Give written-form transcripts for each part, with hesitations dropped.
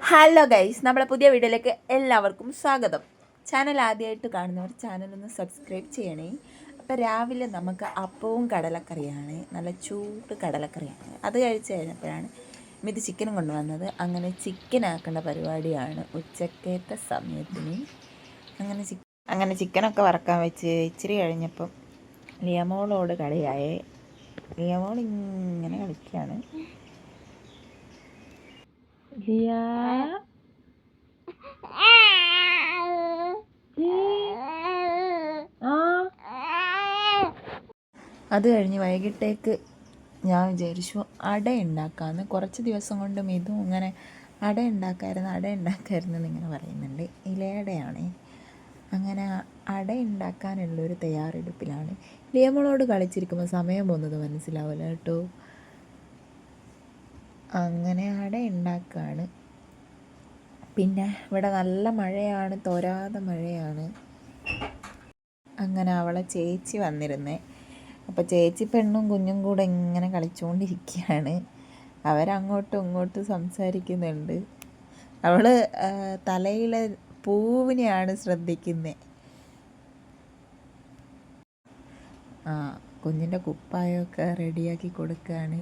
Hello guys, നമ്മളെ പുതിയ വീഡിയോയിലേക്ക് എല്ലാവർക്കും സ്വാഗതം. ചാനൽ ആദ്യമായിട്ട് കാണുന്നവർ ചാനലൊന്ന് സബ്സ്ക്രൈബ് ചെയ്യണേ. അപ്പോൾ രാവിലെ നമുക്ക് അപ്പവും കടലക്കറിയാണ്, നല്ല ചൂട് കടലക്കറിയാണ്. അത് കഴിച്ച് കഴിഞ്ഞപ്പോഴാണ് ഇത് ചിക്കനും കൊണ്ടുവന്നത്. അങ്ങനെ ചിക്കൻ ആക്കേണ്ട പരിപാടിയാണ് ഉച്ചക്കത്തെ സമയത്തിന്. അങ്ങനെ ചിക്കനൊക്കെ വറക്കാൻ വെച്ച് ഇച്ചിരി കഴിഞ്ഞപ്പം ലിയമോളോട് കളിയായേ. ലിയമോൾ ഇങ്ങനെ കളിക്കുകയാണ്. അത് കഴിഞ്ഞ് വൈകിട്ടേക്ക് ഞാൻ വിചാരിച്ചു അട ഉണ്ടാക്കാമെന്ന്. കുറച്ച് ദിവസം കൊണ്ട് ഇതും ഇങ്ങനെ അട ഉണ്ടാക്കായിരുന്നു എന്നിങ്ങനെ പറയുന്നുണ്ട്. ഇലയടയാണ്. അങ്ങനെ അട ഉണ്ടാക്കാനുള്ളൊരു തയ്യാറെടുപ്പിലാണ്. ലിയമോളോട് കളിച്ചിരിക്കുമ്പോൾ സമയം പോകുന്നത് മനസ്സിലാവില്ല കേട്ടോ. അങ്ങനെ അട ഉണ്ടാക്കുകയാണ്. പിന്നെ ഇവിടെ നല്ല മഴയാണ്, തോരാതെ മഴയാണ്. അങ്ങനെ അവളെ ചേച്ചി വന്നിരുന്നേ. അപ്പോൾ ചേച്ചി പെണ്ണും കുഞ്ഞും കൂടെ ഇങ്ങനെ കളിച്ചുകൊണ്ടിരിക്കുകയാണ്. അവരങ്ങോട്ടും ഇങ്ങോട്ടും സംസാരിക്കുന്നുണ്ട്. അവൾ തലയിലെ പൂവിനെയാണ് ശ്രദ്ധിക്കുന്നത്. കുഞ്ഞിൻ്റെ കുപ്പായമൊക്കെ റെഡിയാക്കി കൊടുക്കുകയാണ്.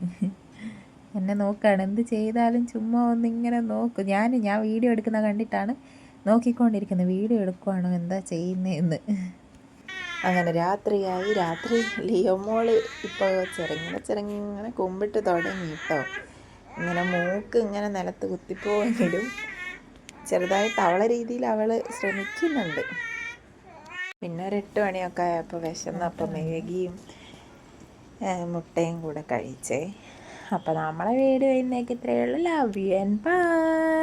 എന്നെ നോക്കുകയാണ്. എന്ത് ചെയ്താലും ചുമ്മാ ഒന്നിങ്ങനെ നോക്കും. ഞാൻ വീഡിയോ എടുക്കുന്ന കണ്ടിട്ടാണ് നോക്കിക്കൊണ്ടിരിക്കുന്നത്. വീഡിയോ എടുക്കുവാണോ എന്താ ചെയ്യുന്നതെന്ന്. അങ്ങനെ രാത്രിയായി. രാത്രി ലിയോമോൾ ഇപ്പോൾ ചെറുങ്ങനെ കുമ്പിട്ട് തുടങ്ങി കേട്ടോ. ഇങ്ങനെ മൂക്ക് ഇങ്ങനെ നിലത്ത് കുത്തിപ്പോയെങ്കിലും ചെറുതായിട്ട് അവളെ രീതിയിൽ അവൾ ശ്രമിക്കുന്നുണ്ട്. പിന്നെ ഒരു 8 മണിയൊക്കെ ആയപ്പോൾ വിശന്നപ്പോൾ മേഗിയും മുട്ടയും കൂടെ കഴിച്ചേ. അപ്പോൾ നമ്മളെ വീഡിയോ ഇന്നേക്ക് ഇത്രയേ ഉള്ളൂ. Love you and by.